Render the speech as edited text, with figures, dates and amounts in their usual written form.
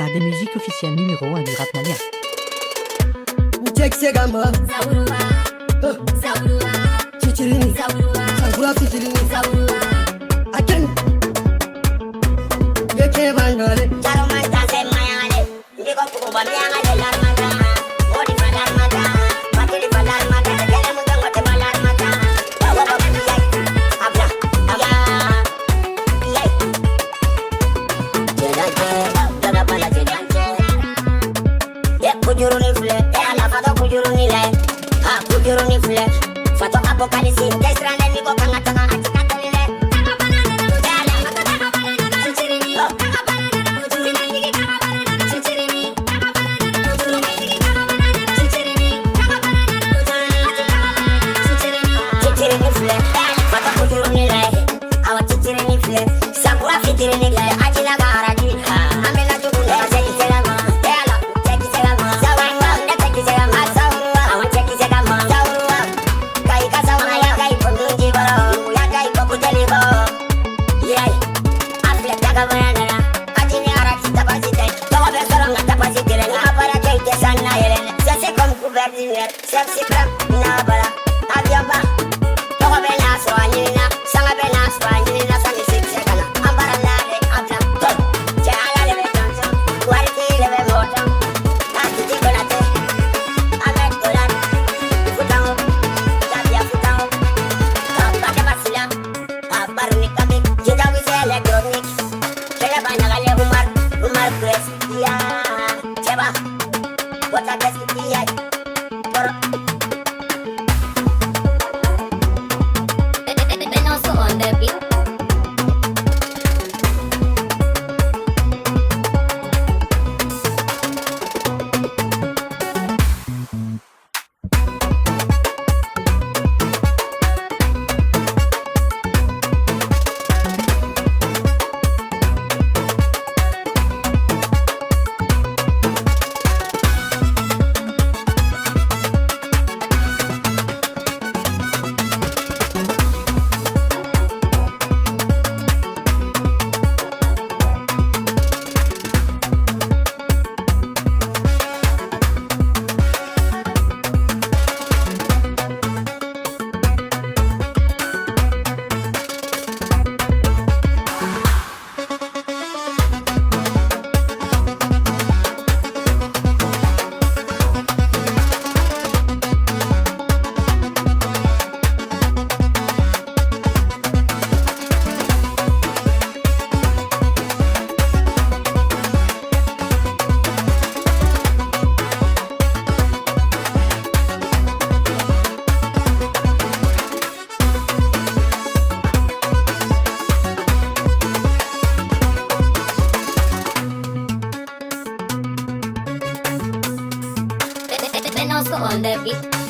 des musiques officielles numéro 1 du rap malien. Check c'est gamba. Zaurua. Zaurua. Chichirini. Zaurua. Zaurua chichirini. Zaurua. Aken. Yeke bangale. Jaro manta se mayale. Ndiko kuba miangale larmata. Odi falarmata. Matili falarmata. Kele munga ngote falarmata. Wawa wawa yai. Abla. Abla. Yai. Jedanje. Jaga pala jedanje. Kujuru ni fle, ala fato kujuru ni le, kujuru ni fle, fato apokalipsi, destrane ni ko kanga tanga atika tolile. Kanga banana na mujala, kanga banana na chichirini, kanga banana na mujuru ni kanga banana na chichirini, kanga banana na mujuru ni kanga banana na chichirini, kanga banana na mujuru ni kanga banana na chichirini. Chichirini fle, fato kujuru ni le, awa chichirini fle, sakura fitiri ni le, ajila garaji, amela jukunda seki selama. Sexy crap, na bala, aviaba. Togo bena swanyina, sanga bena swanyina, sangi six kana. Ambara lale, abla, top. Chala lebe tanso, quality lebe moto. Ati tikolate, amet kolan. Futao, tabia futao. Kapate basila, aparuni kamik. Jida wise electronic. Kela banya gale Umar Grace, ya. Cheba, wata Grace, ya. On the beat. On the beat.